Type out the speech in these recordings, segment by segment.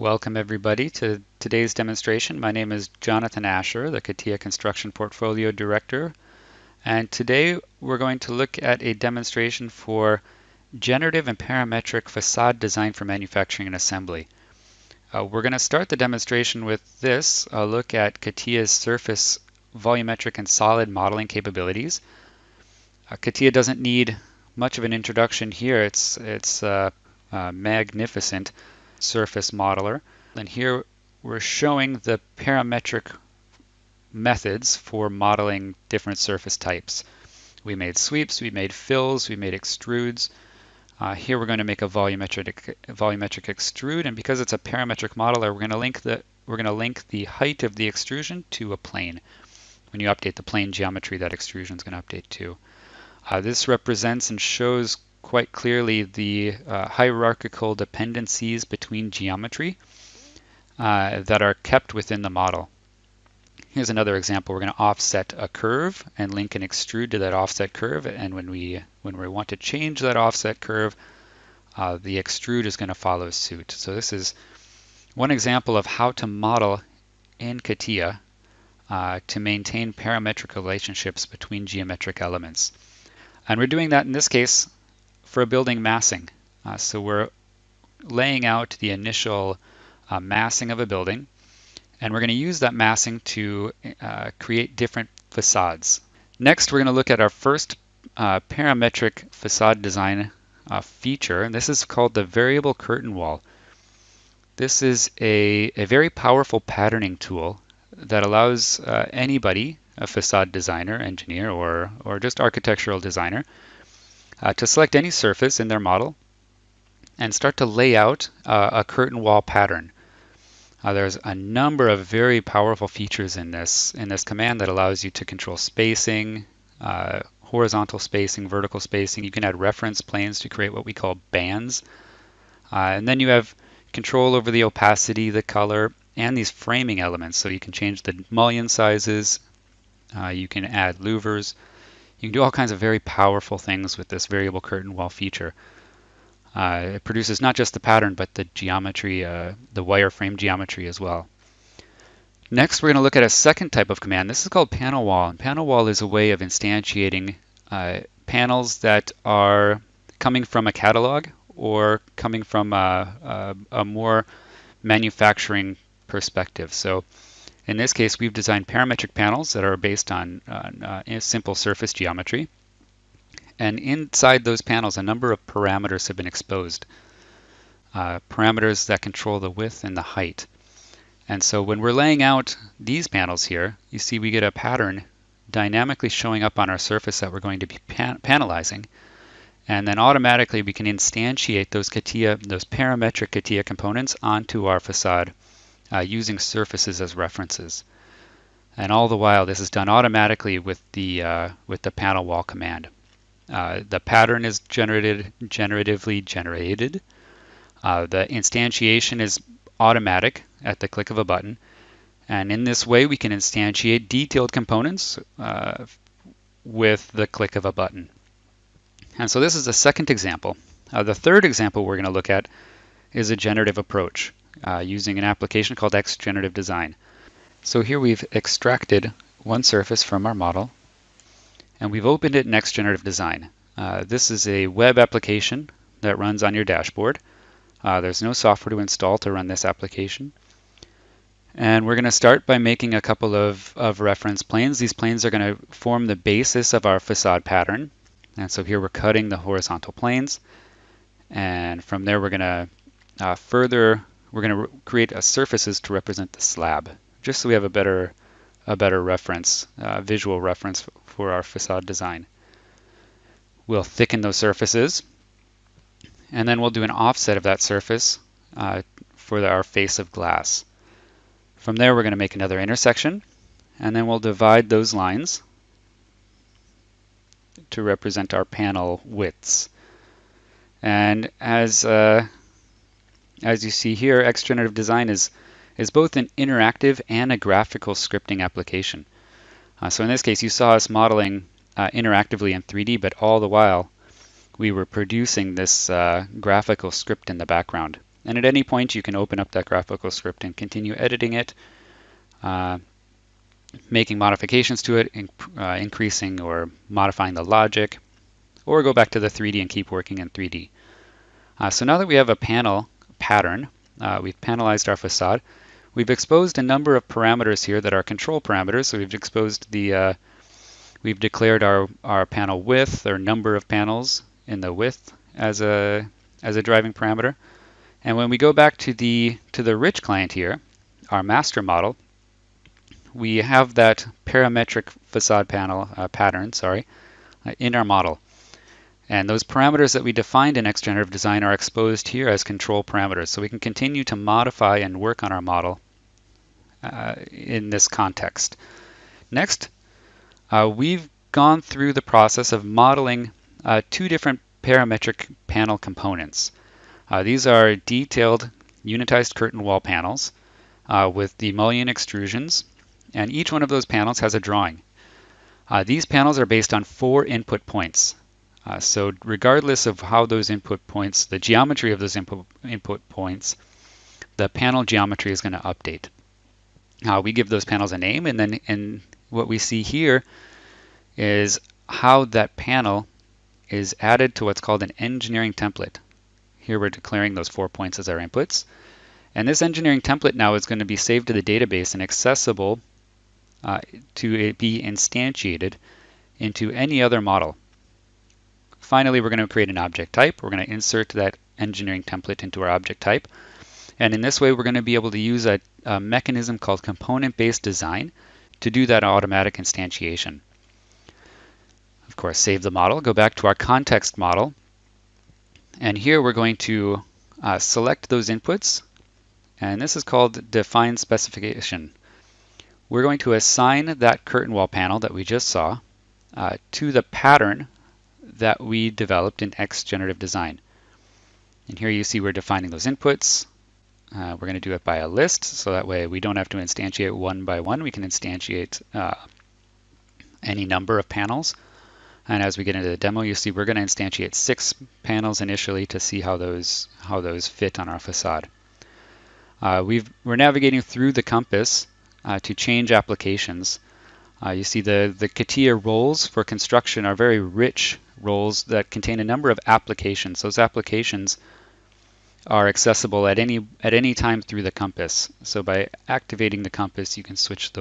Welcome everybody to today's demonstration. My name is Jonathan Asher, the Catia Construction Portfolio Director, and today we're going to look at a demonstration for generative and parametric facade design for manufacturing and assembly. We're going to start the demonstration with this, a look at Catia's surface volumetric and solid modeling capabilities. Catia doesn't need much of an introduction here. It's magnificent surface modeler. And here we're showing the parametric methods for modeling different surface types. We made sweeps, we made fills, we made extrudes. Here we're going to make a volumetric extrude, and because it's a parametric modeler, we're going to link the height of the extrusion to a plane. When you update the plane geometry, that extrusion is going to update too. This represents and shows quite clearly the hierarchical dependencies between geometry that are kept within the model. Here's another example. We're going to offset a curve and link an extrude to that offset curve, and when we want to change that offset curve, the extrude is going to follow suit. So this is one example of how to model in Catia to maintain parametric relationships between geometric elements. And we're doing that in this case for a building massing. So we're laying out the initial massing of a building, and we're going to use that massing to create different facades. Next, we're going to look at our first parametric facade design feature, and this is called the variable curtain wall. This is a very powerful patterning tool that allows anybody, a facade designer, engineer, or just architectural designer, to select any surface in their model and start to lay out a curtain wall pattern. There's a number of very powerful features in this command that allows you to control spacing, horizontal spacing, vertical spacing. You can add reference planes to create what we call bands. And then you have control over the opacity, the color, and these framing elements. So you can change the mullion sizes, you can add louvers. You can do all kinds of very powerful things with this variable curtain wall feature. It produces not just the pattern, but the geometry, the wireframe geometry as well. Next, we're going to look at a second type of command. This is called panel wall. And panel wall is a way of instantiating panels that are coming from a catalog or coming from a more manufacturing perspective. So in this case, we've designed parametric panels that are based on simple surface geometry. And inside those panels, a number of parameters have been exposed. Parameters that control the width and the height. And so when we're laying out these panels here, you see we get a pattern dynamically showing up on our surface that we're going to be panelizing. And then automatically we can instantiate those parametric Catia components onto our facade using surfaces as references. And all the while, this is done automatically with the panel wall command. The pattern is generatively generated. The instantiation is automatic at the click of a button. And in this way, we can instantiate detailed components with the click of a button. And so this is the second example. The third example we're going to look at is a generative approach using an application called Generative Design. So here we've extracted one surface from our model, and we've opened it in Generative Design. This is a web application that runs on your dashboard. There's no software to install to run this application. And we're going to start by making a couple of reference planes. These planes are going to form the basis of our facade pattern. And so here we're cutting the horizontal planes. And from there we're going to create surfaces to represent the slab, just so we have a better reference, visual reference for our facade design. We'll thicken those surfaces, and then we'll do an offset of that surface for our face of glass. From there, we're going to make another intersection, and then we'll divide those lines to represent our panel widths. And as you see here, Generative Design is both an interactive and a graphical scripting application. So in this case, you saw us modeling interactively in 3D, but all the while we were producing this graphical script in the background. And at any point, you can open up that graphical script and continue editing it, making modifications to it, increasing or modifying the logic, or go back to the 3D and keep working in 3D. So now that we have a panel pattern, we've panelized our facade. We've exposed a number of parameters here that are control parameters. So we've exposed we've declared our panel width, or number of panels in the width as a driving parameter. And when we go back to the rich client here, our master model, we have that parametric facade panel pattern, in our model. And those parameters that we defined in XGenerative Design are exposed here as control parameters. So we can continue to modify and work on our model in this context. Next, we've gone through the process of modeling two different parametric panel components. These are detailed unitized curtain wall panels with the mullion extrusions, and each one of those panels has a drawing. These panels are based on 4 input points. So regardless of how those input points, the geometry of those input points, the panel geometry is going to update. We give those panels a name, and then what we see here is how that panel is added to what's called an engineering template. Here we're declaring those 4 points as our inputs. And this engineering template now is going to be saved to the database and accessible to be instantiated into any other model. Finally, we're going to create an object type. We're going to insert that engineering template into our object type. And in this way, we're going to be able to use a mechanism called component-based design to do that automatic instantiation. Of course, save the model, go back to our context model. And here we're going to select those inputs. And this is called define specification. We're going to assign that curtain wall panel that we just saw to the pattern that we developed in XGenerative Design. And here you see we're defining those inputs. We're going to do it by a list, so that way we don't have to instantiate one by one. We can instantiate any number of panels. And as we get into the demo, you see we're going to instantiate 6 panels initially to see how those fit on our facade. We're navigating through the compass to change applications. You see the Catia roles for construction are very rich roles that contain a number of applications. Those applications are accessible at any time through the compass. So by activating the compass, you can switch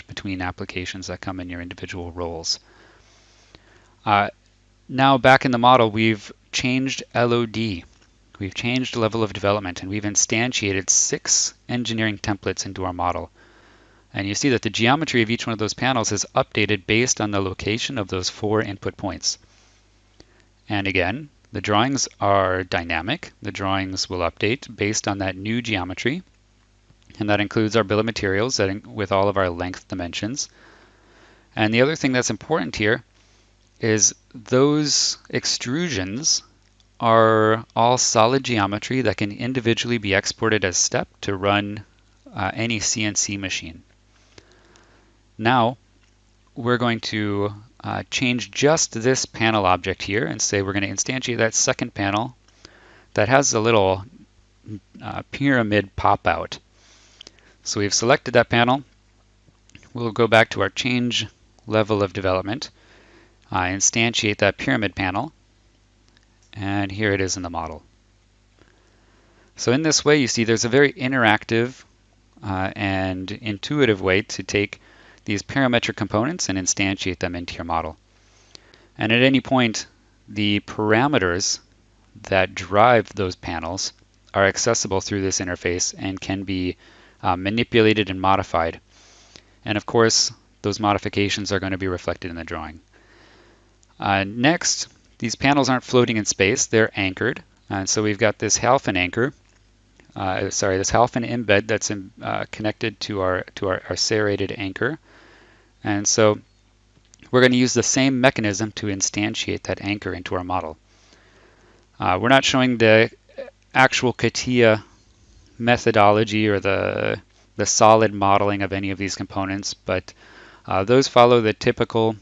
between applications that come in your individual roles. Now back in the model, we've changed LOD. We've changed level of development, and we've instantiated 6 engineering templates into our model. And you see that the geometry of each one of those panels is updated based on the location of those 4 input points. And again, the drawings are dynamic. The drawings will update based on that new geometry. And that includes our bill of materials with all of our length dimensions. And the other thing that's important here is those extrusions are all solid geometry that can individually be exported as step to run any CNC machine. Now we're going to change just this panel object here and say we're going to instantiate that second panel that has a little pyramid pop out. So we've selected that panel. We'll go back to our change level of development, instantiate that pyramid panel, and here it is in the model. So in this way, you see there's a very interactive and intuitive way to take these parametric components and instantiate them into your model. And at any point, the parameters that drive those panels are accessible through this interface and can be manipulated and modified. And of course, those modifications are going to be reflected in the drawing. Next, these panels aren't floating in space, they're anchored. And so we've got this halfin anchor, this halfin embed that's connected to our serrated anchor. And so we're going to use the same mechanism to instantiate that anchor into our model. We're not showing the actual Catia methodology or the solid modeling of any of these components, but those follow the typical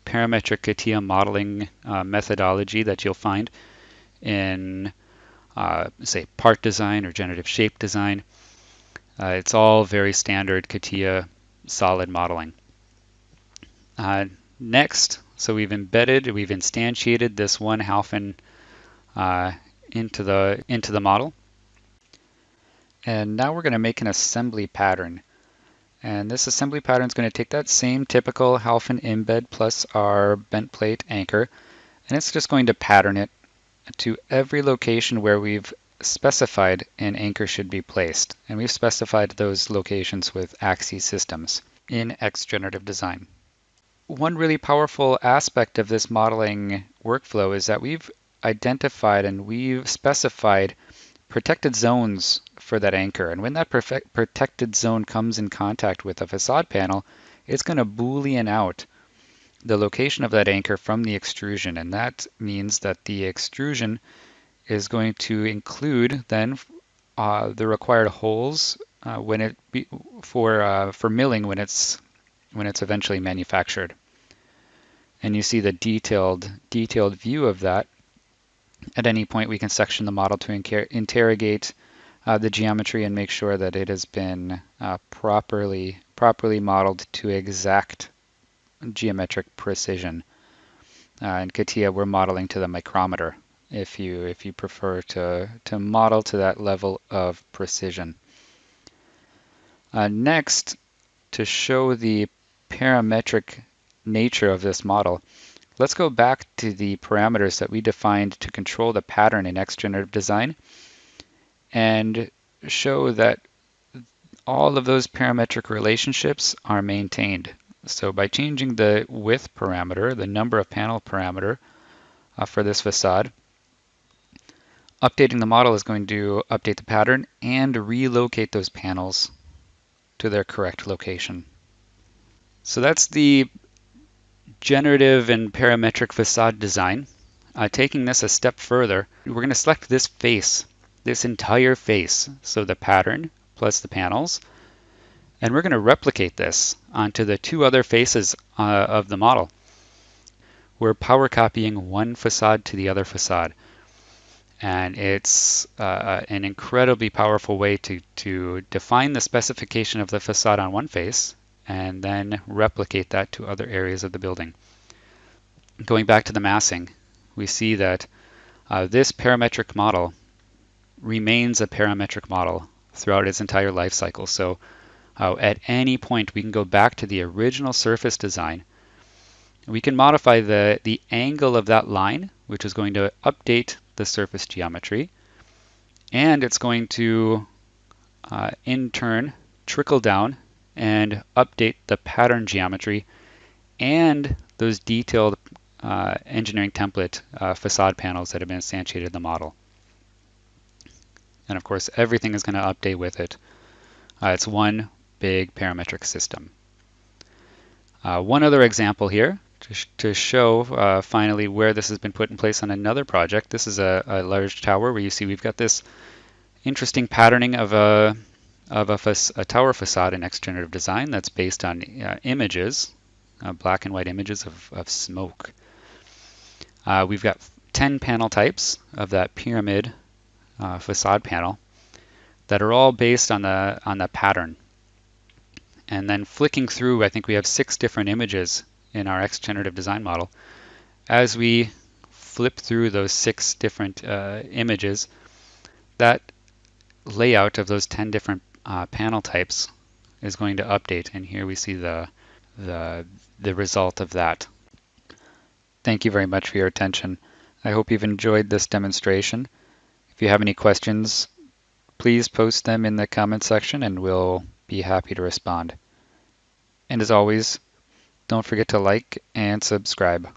parametric Catia modeling methodology that you'll find in say part design or generative shape design. It's all very standard Catia solid modeling. Next, so we've instantiated this one halfin into the model. And now we're going to make an assembly pattern. And this assembly pattern is going to take that same typical halfin embed plus our bent plate anchor, and it's just going to pattern it to every location where we've specified an anchor should be placed. And we've specified those locations with axis systems in XGenerative Design. One really powerful aspect of this modeling workflow is that we've identified and we've specified protected zones for that anchor. And when that protected zone comes in contact with a facade panel, it's going to Boolean out the location of that anchor from the extrusion. And that means that the extrusion is going to include then the required holes for milling when it's eventually manufactured. And you see the detailed view of that. At any point, we can section the model to interrogate the geometry and make sure that it has been properly modeled to exact geometric precision. In Catia, we're modeling to the micrometer if you prefer to model to that level of precision. Next, to show the parametric nature of this model, let's go back to the parameters that we defined to control the pattern in XGenerative Design and show that all of those parametric relationships are maintained. So by changing the width parameter, the number of panel parameter for this facade, updating the model is going to update the pattern and relocate those panels to their correct location. So that's the generative and parametric facade design. Taking this a step further, we're going to select this face, this entire face, so the pattern plus the panels, and we're going to replicate this onto the two other faces of the model. We're power copying one facade to the other facade, and it's an incredibly powerful way to define the specification of the facade on one face and then replicate that to other areas of the building. Going back to the massing, we see that this parametric model remains a parametric model throughout its entire life cycle. So at any point, we can go back to the original surface design. We can modify the angle of that line, which is going to update the surface geometry, and it's going to in turn trickle down and update the pattern geometry and those detailed engineering template facade panels that have been instantiated in the model. And of course, everything is going to update with it. It's one big parametric system. One other example here to show finally where this has been put in place on another project. This is a large tower where you see we've got this interesting patterning of a tower facade in XGenerative Design that's based on images, black and white images of smoke. We've got 10 panel types of that pyramid facade panel that are all based on the pattern. And then flicking through, I think we have 6 different images in our XGenerative Design model. As we flip through those 6 different images, that layout of those 10 different panel types is going to update, and here we see the result of that. Thank you very much for your attention. I hope you've enjoyed this demonstration. If you have any questions, please post them in the comment section and we'll be happy to respond. And as always, don't forget to like and subscribe.